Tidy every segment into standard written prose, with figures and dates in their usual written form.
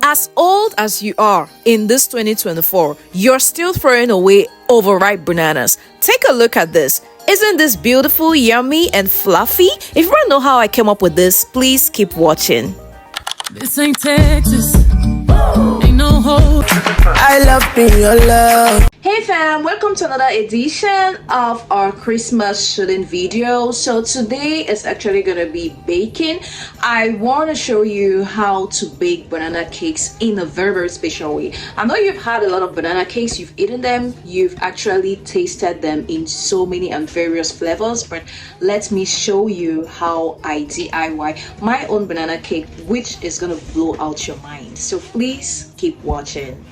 As old as you are in this 2024, you're still throwing away overripe bananas. Take a look at this. Isn't this beautiful, yummy, and fluffy? If you want to know how I came up with this, please keep watching. This ain't Texas. Ain't no hope. I love being your love. Hey fam, welcome to another edition of our Christmas shooting video. So today is actually gonna be baking. I want to show you how to bake banana cakes in a very special way. I know you've had a lot of banana cakes, you've eaten them, you've actually tasted them in so many and various flavors, but let me show you how I DIY my own banana cake, which is gonna blow out your mind. So please keep watching.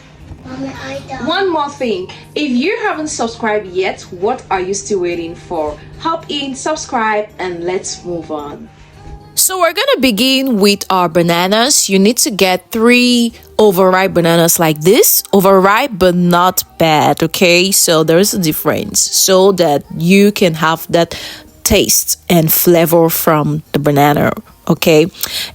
One more thing, if you haven't subscribed yet, what are you still waiting for? Hop in, subscribe, and let's move on. So we're gonna begin with our bananas. You need to get 3 overripe bananas like this. Overripe but not bad, okay? So there is a difference so that you can have that taste and flavor from the banana, okay?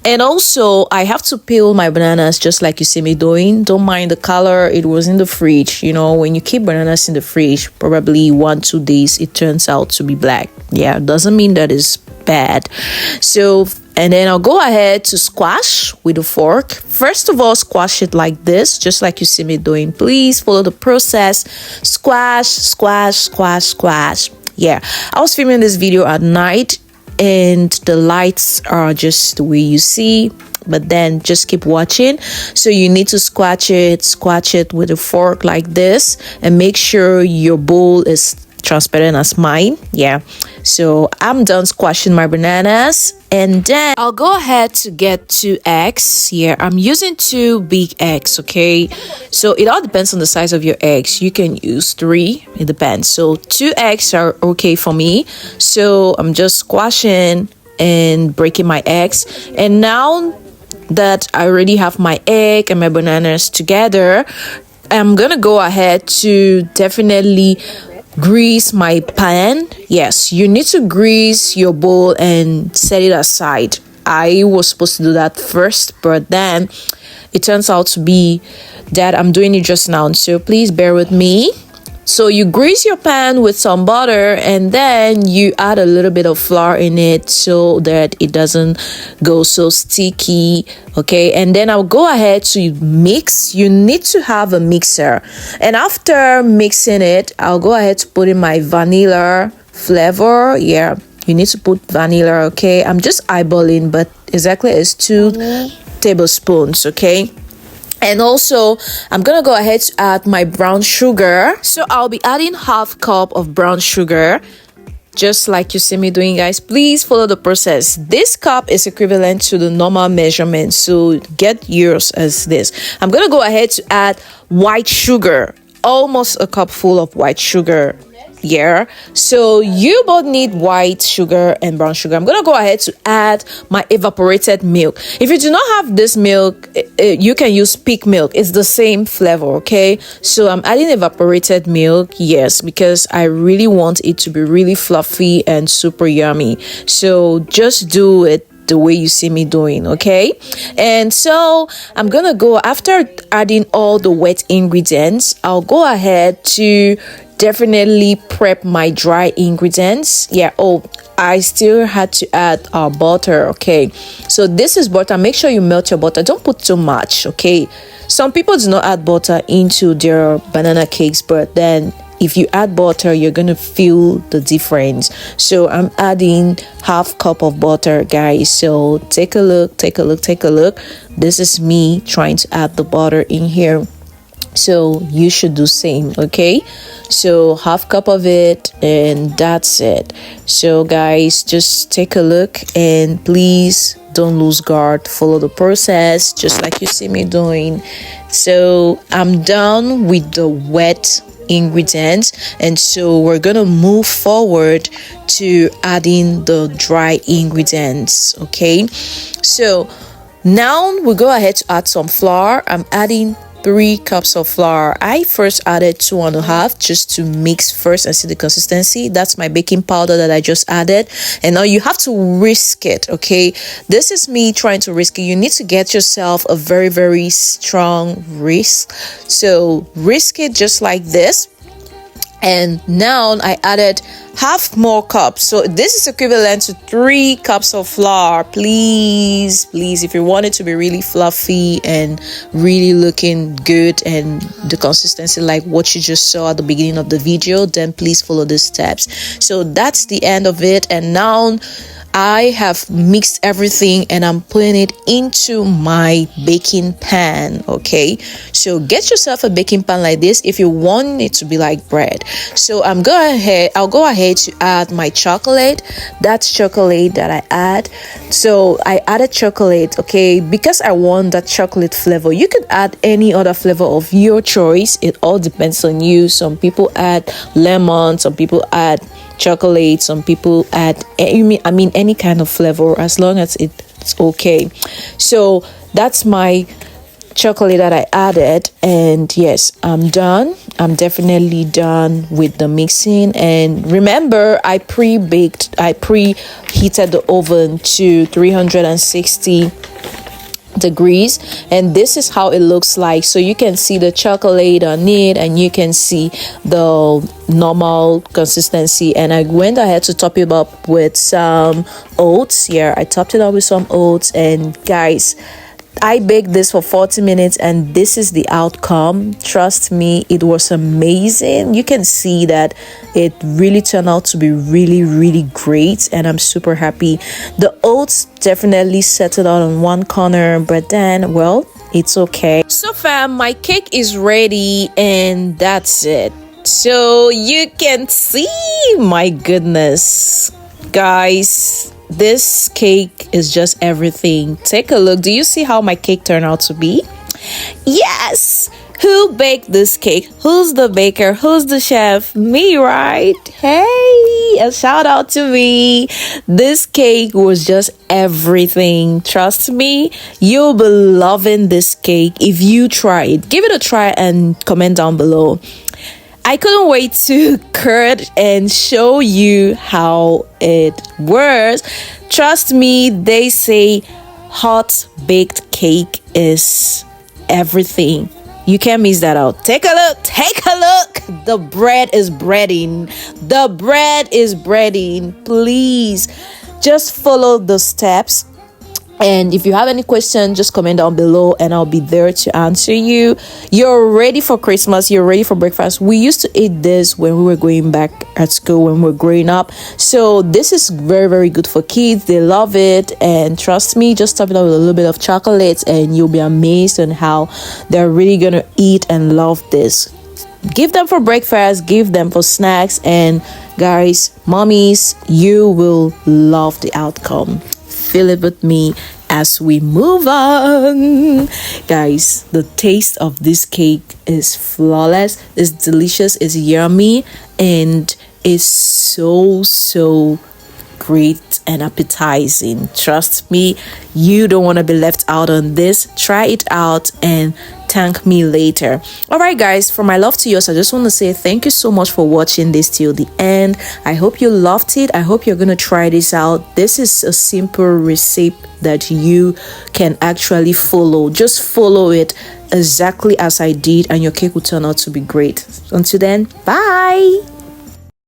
And also I have to peel my bananas just like you see me doing. Don't mind the color, it was in the fridge. You know, when you keep bananas in the fridge probably 1-2 days, it turns out to be black. Yeah, doesn't mean that it's bad. So and then I'll go ahead to squash with a fork. First of all, squash it like this, just like you see me doing. Please follow the process. Squash, squash, squash, squash. Yeah, I was filming this video at night and the lights are just the way you see, but then just keep watching. So you need to squash it with a fork like this, and make sure your bowl is transparent as mine. Yeah, so I'm done squashing my bananas, and then I'll go ahead to get 2 eggs. Yeah, I'm using 2 big eggs, okay? So it all depends on the size of your eggs. You can use 3, it depends. So 2 eggs are okay for me. So I'm just squashing and breaking my eggs. And now that I already have my egg and my bananas together, I'm gonna go ahead to definitely grease my pan. Yes, you need to grease your bowl and set it aside. I was supposed to do that first, but then it turns out to be that I'm doing it just now, so please bear with me. So you grease your pan with some butter, and then you add a little bit of flour in it so that it doesn't go so sticky, okay? And then I'll go ahead to mix. You need to have a mixer, and after mixing it, I'll go ahead to put in my vanilla flavor. Yeah, you need to put vanilla, okay? I'm just eyeballing, but exactly it's 2 tablespoons, okay? And also I'm gonna go ahead to add my brown sugar. So I'll be adding 1/2 cup of brown sugar, just like you see me doing, guys. Please follow the process. This cup is equivalent to the normal measurement, so get yours as this. I'm gonna go ahead to add white sugar, almost a cup full of white sugar. Yeah, so you both need white sugar and brown sugar. I'm gonna go ahead to add my evaporated milk. If you do not have this milk, you can use peak milk. It's the same flavor, okay? So I'm adding evaporated milk, yes, because I really want it to be really fluffy and super yummy. So just do it the way you see me doing, okay? And so I'm gonna go, after adding all the wet ingredients, I'll go ahead to definitely prep my dry ingredients. Yeah, oh, I still had to add butter, okay? So this is butter. Make sure you melt your butter. Don't put too much, okay? Some people do not add butter into their banana cakes, but then if you add butter, you're gonna feel the difference. So I'm adding 1/2 cup of butter, guys. So take a look. This is me trying to add the butter in here, so you should do same, okay? So 1/2 cup of it, and that's it. So guys, just take a look, and please don't lose guard. Follow the process just like you see me doing. So I'm done with the wet ingredients, and so we're gonna move forward to adding the dry ingredients, okay? So now we go ahead to add some flour. I'm adding 3 cups of flour. I first added 2.5 just to mix first and see the consistency. That's my baking powder that I just added. And now you have to whisk it, okay? This is me trying to whisk it. You need to get yourself a very, very strong whisk. So whisk it just like this. And now I added half more cups, so this is equivalent to 3 cups of flour. Please, if you want it to be really fluffy and really looking good and the consistency like what you just saw at the beginning of the video, then please follow the steps. So that's the end of it. And now I have mixed everything and I'm putting it into my baking pan. Okay, so get yourself a baking pan like this if you want it to be like bread. So I'll go ahead to add my chocolate. That's chocolate that I add. So I added chocolate, okay, because I want that chocolate flavor. You could add any other flavor of your choice. It all depends on you. Some people add lemon, some people add chocolate, some people add any kind of flavor, as long as it's okay. So that's my chocolate that I added, and yes, I'm done. I'm definitely done with the mixing. And remember, I preheated the oven to 360 degrees, and this is how it looks like. So you can see the chocolate on it and you can see the normal consistency. And I went ahead to top it up with some oats. I topped it up with some oats. And guys, I baked this for 40 minutes and this is the outcome. Trust me, it was amazing. You can see that it really turned out to be really, really great, and I'm super happy. The oats definitely settled out on one corner, but then, well, it's okay. So fam, my cake is ready and that's it. So you can see, my goodness, guys, this cake is just everything. Take a look. Do you see how my cake turned out to be? Yes. Who baked this cake? Who's the baker? Who's the chef? Me, right? Hey, a shout out to me. This cake was just everything. Trust me, you'll be loving this cake if you try it. Give it a try and comment down below. I couldn't wait to cut and show you how it works. Trust me, they say hot baked cake is everything. You can't miss that out. Take a look. The bread is breading. Please just follow the steps. And if you have any questions, just comment down below and I'll be there to answer you. You're ready for Christmas. You're ready for breakfast. We used to eat this when we were going back at school, when we were growing up. So this is very, very good for kids. They love it. And trust me, just top it up with a little bit of chocolate and you'll be amazed on how they're really going to eat and love this. Give them for breakfast, give them for snacks. And guys, mommies, you will love the outcome. Feel it with me as we move on. Guys, the taste of this cake is flawless. It's delicious, it's yummy, and it's so great and appetizing. Trust me, you don't want to be left out on this. Try it out and thank me later. All right guys, for my love to yours, I just want to say thank you so much for watching this till the end. I hope you loved it. I hope you're gonna try this out. This is a simple recipe that you can actually follow. Just follow it exactly as I did and your cake will turn out to be great. Until then, bye.